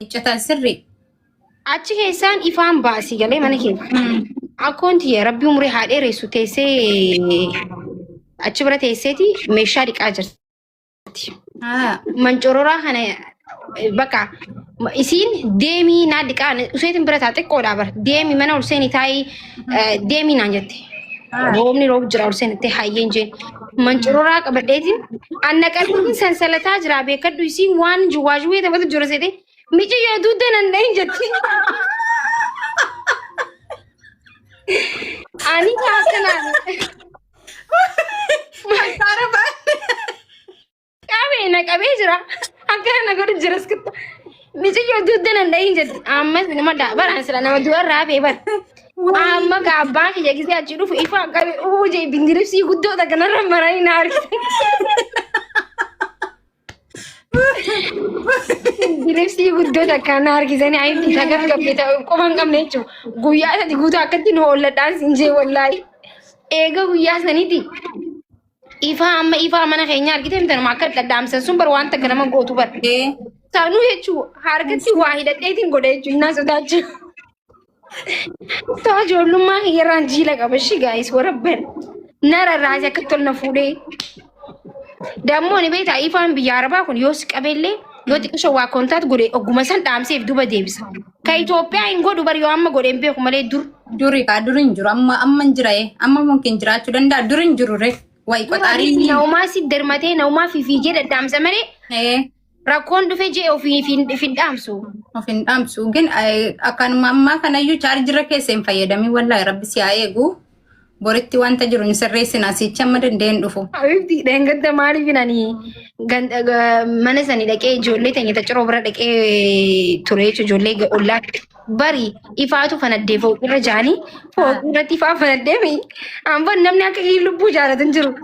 iccitan sirri. Achi keessaan ifaan baasii galee mana keessa. Akkoonti rabbi umurii haa dheeressu teessee achi bira teesseeti meeshaa dhiqaa jirti. Mancororaa kana bakka isiin deemii naa dhiqaa useetiin bira taa xiqqoodhaa bara deemii mana ol seeni taa'ii deemii naan jette. Roobni roobu jira ol seenitti hayyeen jeen. Mancororaa qabadheetiin anna qalbiin sansalataa jira beekadhu isiin waan juwaajuwee taphatu jira seete mici yoo duudda nan dhahin jetti. Ani kaasanaan. Qabee jira. Akkana na godhu jira skitta. Mici yoo duudda nan dhahin jetti. Ammas nama baraan sila nama du'a raafee bar. Amma gaabbaa kiyya gisee achi dhufu ifaan qabee jee bindiribsii guddoota kanarra maranii na argite. Bindiribsii guddoota kana argisanii ayitti tagar qabne ta'u qofa hin qabne jechuudha. Guyyaa sadi guutuu akkatti nu oolladhaan siin jee wallaahi. Eega guyyaa saniiti. Amma ifaa mana keenya argite mitanuma akka dhadhaamsan sun bar waan takka nama gootu bar. Saanuu jechuudha harkatti waa hidhadheetiin godha jechuudha innaa sodaachuu. Ta'a ijoollummaa kiyyarraan jiila qaba shi gaayis warabban. Nara raasii akka tolna fuudhee. Dammoo ni beektaa ifaan biyya Arabaa kun yoo si qabeellee yoo xiqqisho waa kontaat godhe ogguma san dhaamseef duba deebisa. Ka Itoophiyaa hin godhu bari yoo amma godhe hin beeku malee duri hin jiru amma hin jira amma mungkin jiraachuu danda'a duri hin jiru re wayi qoxaarii. Naumaa si darmatee naumaa fiigee dadhaamsa malee. Rakkoon dhufe jee ofiin dhaamsu. Ofiin dhaamsu gin akkanuma ammaa kanayyuu chaarjira keessa hin fayyadamin wallaahi rabbi si haa eegu. Boritti wanta jiru hin sirreessinaa sicha amma dandeen dhufu. Abibti dheengadda maaliif nani mana sanii dhaqee ijoollee teenya tacciroo bira dhaqee ture jechuudha ijoollee ollaa bari ifaatu fanaddee fooqirra jaanii fooqii irratti ifaa fanaddeemi. Amma namni akka lubbuu jaalatan jiru.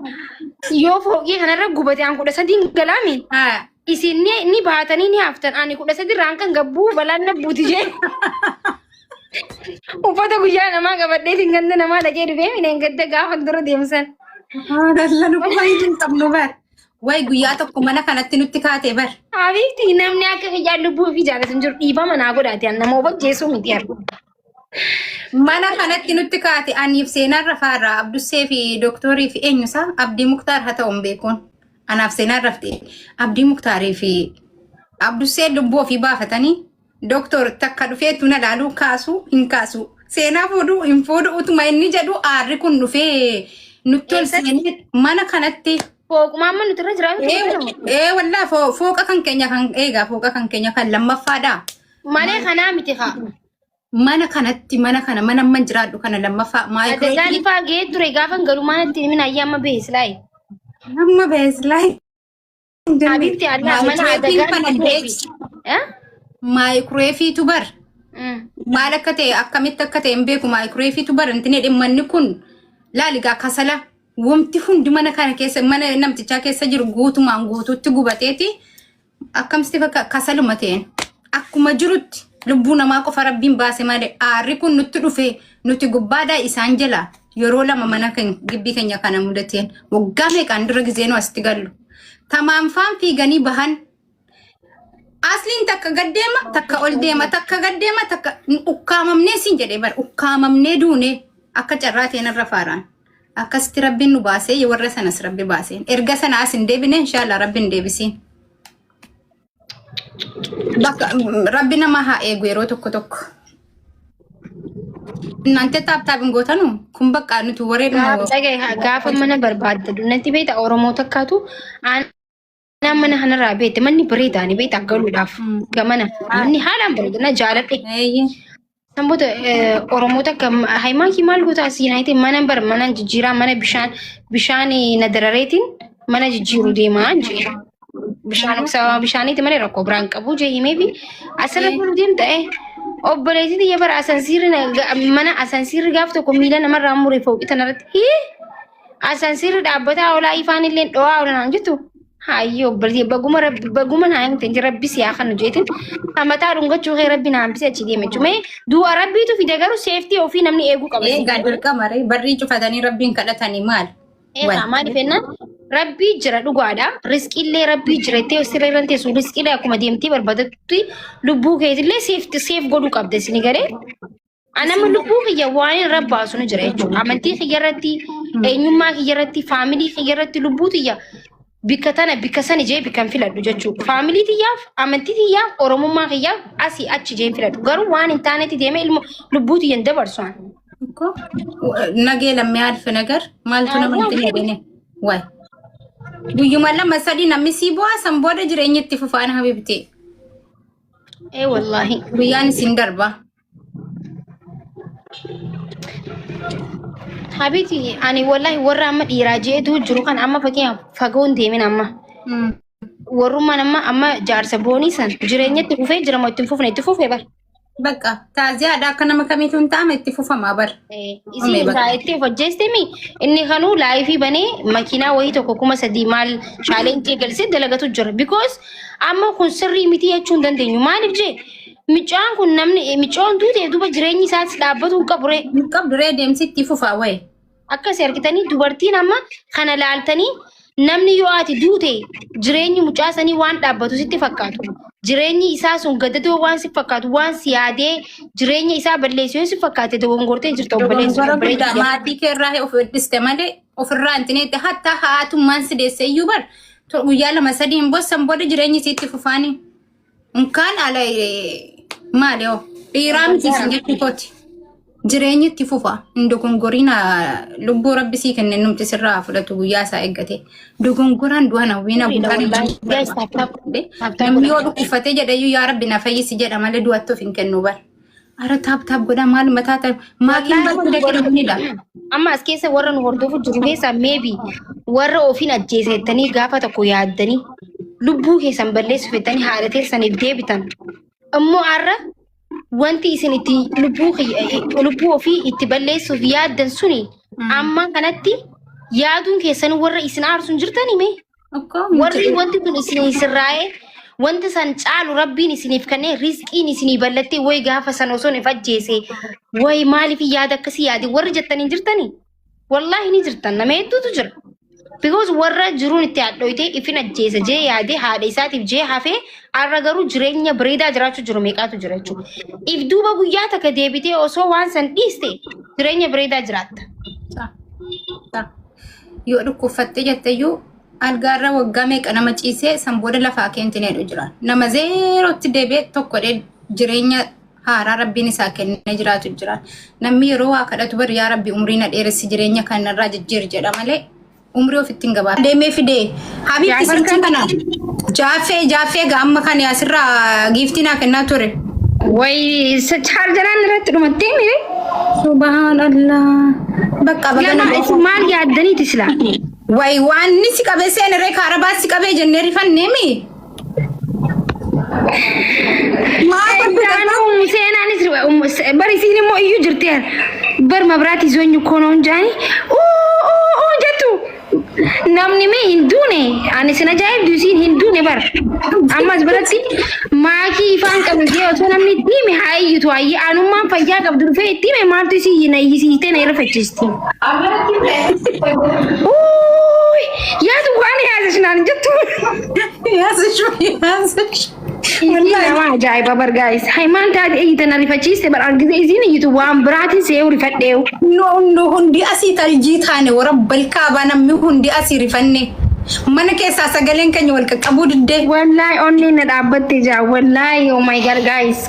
Yoo fooqii kanarra gubatee aan 13 galaami. Isin ni baatanii ni haftan ani 13 irraan kan gabbuu balaan nabbuuti jee. Uffata guyyaa namaa qabadheetiin ganda namaa dhaqee dhufee mineen gadda gaafa dura deemsan. Dallanu kuma hin qabnu bar. Wayi guyyaa tokko mana kanatti nutti kaatee bar. Abibti namni akka kiyyaan lubbuu fi jaalatan jiru dhiiba manaa godhaate nama hojjeessuu miti argu. Mana kanatti nutti kaate aniif seenaan rafaarraa Abdussee fi Dooktorii fi eenyusaa Abdii Muktaar haa ta'uun beekuun. Anaaf seenaan raftee Abdii Muktaarii fi Abdussee lubbuu ofii baafatanii Doktor takka dhufeetu na laaluu kaasu hin kaasu. Seenaa fuudhuu hin fuudhu utuma inni jedhu aarri kun dhufee nutti ol seenee mana kanatti. Fooquma amma nuti irra jiraatu. Wallaa fooqa kan keenya kan eegaa fooqa kan keenya kan lammaffaadha. Malee kanaa miti haa. Mana kanatti mana kana mana amman jiraadhu kana lammaffaa. Adagaan ifaa gahee ture gaafa galu manatti mina ayyaa amma beeslaayi. Amma beeslaayi. Abibti addaa mana adagaan. Maayikiroweefiitu bar. Maal akka ta'e akkamitti akka ta'e hin beeku maayikiroweefiitu bar intini dhimmanni kun laaligaa kasala wamti hundi mana kana keessa mana namtichaa keessa jiru guutumaan guutuutti gubateeti akkamitti bakka kasaluma ta'een akkuma jirutti lubbuu namaa qofa rabbiin baase malee aarri kun nutti dhufe nuti gubbaadaa isaan jala yeroo lama mana kan gibbii keenya kana mudateen waggaa meeqaan dura gizeenuu asitti gallu tamaanfaan fiiganii bahan. Asliin takka gaddeema takka ol deema takka gaddeema takka ukkaamamnee siin jedhee bar ukkaamamnee duunee akka carraa ta'een irra faaraan akkasitti rabbiin nu baasee warra sanas rabbi baaseen erga sana as hin deebine inshaallah rabbiin deebisiin. Rabbi nama haa eegu yeroo tokko tokko. Nante taaptaabin gootanu kun bakka nuti wareedhuma. Gaafa mana barbaaddu natti beekta Oromoo takkaatu mana kanarraa beekte manni bareedaani beekta galuudhaaf gamana manni haalaan bareedana jaaladhe. Samboota Oromoo takka haimaankii maal goota asiin haite mana jijjiiraa mana bishaan na darareetiin mana jijjiiru deemaa jee. Bishaaniiti malee rakkoo biraan qabu jee himee fi asirratti nu deemta obboleettii yaa bara mana asansiirri gaaf tokko miila namarraa muree fooqii tanarratti asansiirri dhaabbataa olaa ifaan illee dho'aa oolanaan jettu. Hayyo baguma naa hin rabbi siyaa kan jeetin amataa dhungachuu kee rabbi naa hambise achi deeme jechuun du'a rabbiitu fide garuu seeftii ofii namni eeguu qaba. Eegaa dirqama barrii cufatanii rabbiin kadhatanii maal? Maaliif jennaan Rabbi jira dhugaadha. Riskiillee rabbi jira itti siree irraan teessu riskiilee akkuma deemtee barbaadatti lubbuu keetillee seef godhuu qabda isin garee. Anama lubbuu kiyya waan irra baasu ni jira jechuudha. Amantii kiyya irratti, eenyummaa kiyya irratti, faamilii kiyya irratti lubbuu tiyya bikka sana jee bikkan filadhu jechuudha. Faamilii tiyyaaf, amantii tiyyaaf, oromummaa kiyyaaf asii achi jeen filadhu. Garuu waan hin taanetti deemee ilmoo lubbuu tiyyan dabarsu. Nagee lammii alfa nagar maaltu namatti hin waay. Guyyuma lama sadii namni sii bu'aa san booda jireenyatti fufaan habibtee. Wallaahi. Guyyaan isin darba. Habiti ani wallahi warra amma dhiiraa jeetu jiru kan amma fagoon deemin amma. Warrummaan amma jaarsa boonii san jireenyatti fufee jirama itti fufne itti fufee bar. Bakka taaziyaadha akka nama kamiitu hin taa'ame itti fufamaa bar. Isin itti hojjeestemi inni kanuu laayifii banee makiinaa wayii tokko 3,000 maal chaalenjii galsee dalagatu jira. Because amma kun sirrii miti jechuu hin dandeenyu maaliif jee micaan kun namni micaan duutee duuba jireenyi isaas dhaabbatu hin qabure. Hin qabduree deemsi itti fufaa wayi. Akkasii argitanii dubartiin amma kana laaltanii namni yoo ati duute jireenyi mucaasanii waan dhaabbatu sitti fakkaatu. Jireenyi isaa sun gadadoo waan si fakkaatu waan si yaadee jireenya isaa balleessu si fakkaate dogongortee jirta obboleessu. Maatii keerraa of weddiste malee ofirraa intineetti hatta haatummaan si deesse iyyuu bar guyyaa lama sadiin bossan booda jireenyi sitti fufaanii. Nkaan ala maali oo dhiiraa miti sin jechuu kooti. Jireenyi itti fufa dogongoriina lubbuu rabbi sii kenne numti sirraa fudhatu guyyaa isaa eeggate. Dogongoraan du'a nawwiina namni yoo dhukkuffatee jedhayyuu yaa rabbi na fayyisi jedha malee du'atti of hin kennu bar. Ara taap godhaa maal mataa ta'e maatiin bakka dhaqedha. Amma as keessa warra nu hordofu jiru keessa maybe warra ofiin ajjeesettanii gaafa tokko yaaddanii lubbuu keessan balleessuuf jettanii haadha teessaniif deebitan. Ammoo har'a wanti isin itti lubbuu ofii itti balleessuuf yaaddan suni amma kanatti yaaduun keessan warra isin aarsuun jirtanii mee? Warri wanti kun isin sirraa'ee wanti san caalu rabbiin isiniif kennee riskiin isinii ballattee way gaafa san osoo hin ajjeese way maaliif yaada akkasii yaadi warri jettanii jirtanii? Wallahi ni jirtan nama hedduutu jira. Because warra jiruun itti hadhooytee ifin ajjeese jee yaadee haadha isaatiif jee hafee har'a garuu jireenya bareedaa jiraachuu jiru meeqaatu jira jechuudha. If duuba guyyaa takka deebitee osoo waan san dhiiste jireenya bareedaa jiraatta. Yoo dhukkubfattee jetteyyuu algaarra waggaa meeqa nama ciisee san booda lafaa keentinee jira. Nama zeerootti deebi'ee tokkodhee jireenya haaraa rabbiin isaa kennee jiraatu jira. Namni yeroo waa kadhatu bari yaa rabbi umrii na dheeressi jireenya kanarraa jijjiir jedha malee. Umri ofittiin gabaa deemee fidee habiibti sirrii kana jaaffee gaamma kan asirraa giiftii naa kennaa ture. Way chaarjaraan irratti dhumattee mire. Subhanallah. Bakka bagana maal yaaddaniiti sila. Way waan ni si qabee seeneree kaarabaa si qabee jennee rifannee mi. Maal seenaanis bari siin immoo iyyuu jirteer bar mabraati zoonyu konoon jaani. Jettu. Namni mee hinduune ani sina jaayib duusiin hinduune bar ammas biratti maakii ifaan qabu jee osoo namni dhime haayyutu hayyi anummaan fayyaa qabdu dhufee itti hime maaltu isii nayyisiitee na irra fachiisti. Yaadu waan yaasash naan jettu. Yaasash. Nama ajaa'iba bar gaayis haimaan taate eeyitan arifachiiste bar argite isiin iyyitu waan biraatiin see rifadheewu. No hundi asii taljii taane warra balkaabaa namni hundi asii rifanne mana keessaa sagaleen keenya wal qaqqabuu diddee. Wallahi onneen na dhaabbatte jaa wallahi oh my god guys.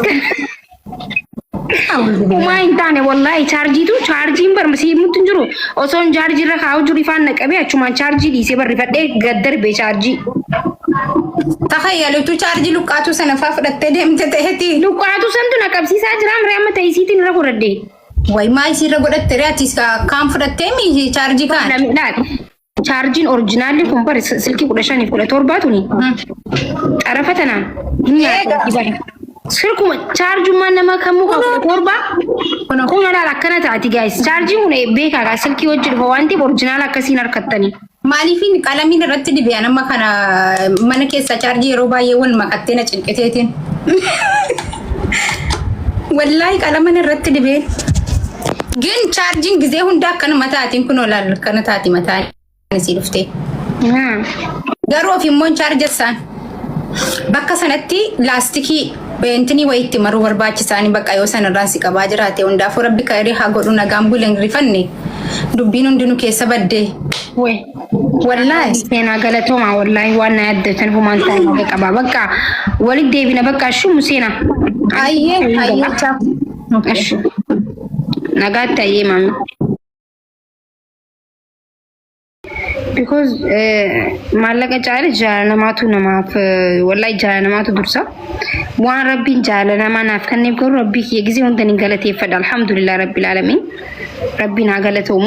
Uma hin taane wallahi chaarjiin bar masii mutti jiru osoon chaarjii irra kaa'u jiru ifaan naqabee achumaan chaarjii dhiisee bar rifadhee gaddarbe chaarjii. Takayyalutu chaarjii luqqaatu sana faa fudhattee deemte ta'eeti. Luqqaatu santu na qabsiisaa jira amree amma ta'isiitiin irra godhadde. Way maa isirra godhatte reetis kaan fudhattee mi chaarjii kaan? Chaarjiin oriijinaalli kun bar silkii 15-17 tuni. Xarafa tanaan hin sirkuma chaarjummaan nama kamuu qabu torba kun alaal akkana taati guys chaarjii kun beekaa silkii wajji dhufa wanti oriijinaal akkasiin harkattanii. Maaliifin qalamiin irratti dibee nama kana mana keessa chaarjii yeroo baay'ee wal makattee na cinqiteetiin. Wallahi qalaman irratti dibee. Gin chaarjiin gizee hunda akkanuma taatiin kun olaal akkana taati mataan isii dhuftee. garuu of immoo chaarjessan bakka sanatti laastikii beentini wayitti maruu barbaachisaani bakka yoo sanarraan si qabaa jiraate hundaafuu rabbi kairii haa godhu nagaan buleen rifanne dubbiin hundinuu keessa baddee ወይ ወላሂ ሴና ገለቶማ ወላሂ ዋና ያደተን ሁማንታ ነው በቃ ወልድ ዴቢና በቃ እሺ ሙሴና አየ አየቻ እሺ ነጋታ የማም because ማለቀ ጫለ ጃለማቱ ነማፍ ወላሂ ጃለማቱ ዱርሳ ዋን ረቢን ጃለናማ ናፍከኔ ጎር ረቢ የጊዜው እንትን ገለቴ ይፈዳ አልহামዱሊላህ ረቢል ዓለሚን ረቢና ገለቶሙ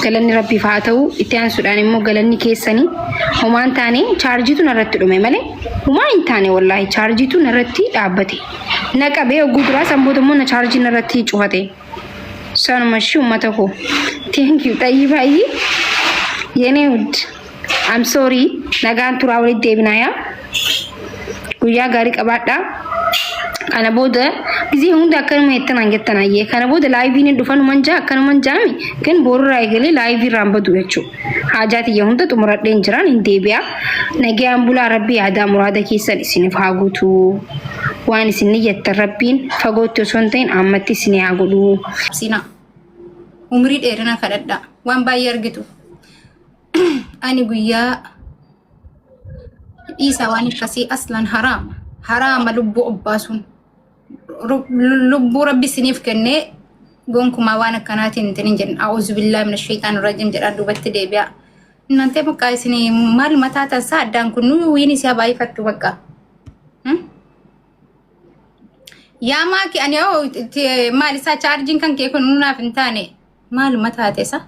ገለኒ ረቢ ፋተው ኢቲያን ሱዳን ሞ ገለኒ ከሰኒ ሁማንታኔ ቻርጂቱ ነረት ዱሜ ማለ ሁማንታኔ ወላሂ ቻርጂቱ ነረቲ ዳበቴ ነቀበ ጉድራ ሰምቦተሞ ነ ቻርጂ ነረቲ ጩኸቴ ሰንመሹ መተኮ ቴንክ ዩ ጠይባይ የኔ ውድ አም ሶሪ ነጋን ቱራውሪ ዴብናያ ጉያ ጋሪ ቀባዳ kana booda ጊዜ ሁንዳ ከነመ የተናገተናየ kana booda ላይቪን ዱፈኑ መንጃ ከነመ መንጃሚ ግን ቦራ አይገለ ላይቪ ራምበዱ እቹ ሀጃት የሁንዳ ጥሙራደን ጅራን እንዴቢያ ነገ አምቡላ ረቢ ያዳ ሙራደ ኪሰን ሲንፋጉቱ ዋን ሲን የተረቢን ፈጎቶ ሶንቴን አመቲ ሲን ያጉዱ ሲና ኡምሪ ደረና ከደዳ ዋን ባየርግቱ አኒ ጉያ ኢሳ ዋን ከሲ አስላን حرام لبو أباسون لبو ربي سنيف كنّي قونكو ما وانا كاناتين تنجن أعوذ بالله من الشيطان الرجيم جران دوبت ديبيا نانتي بقى سني مال متاتا سادان كنو ويني سياباي فتو بقى يا ماكي أنا مالي سا چارجين كان كيكو نونا فنتاني مال متاتا سا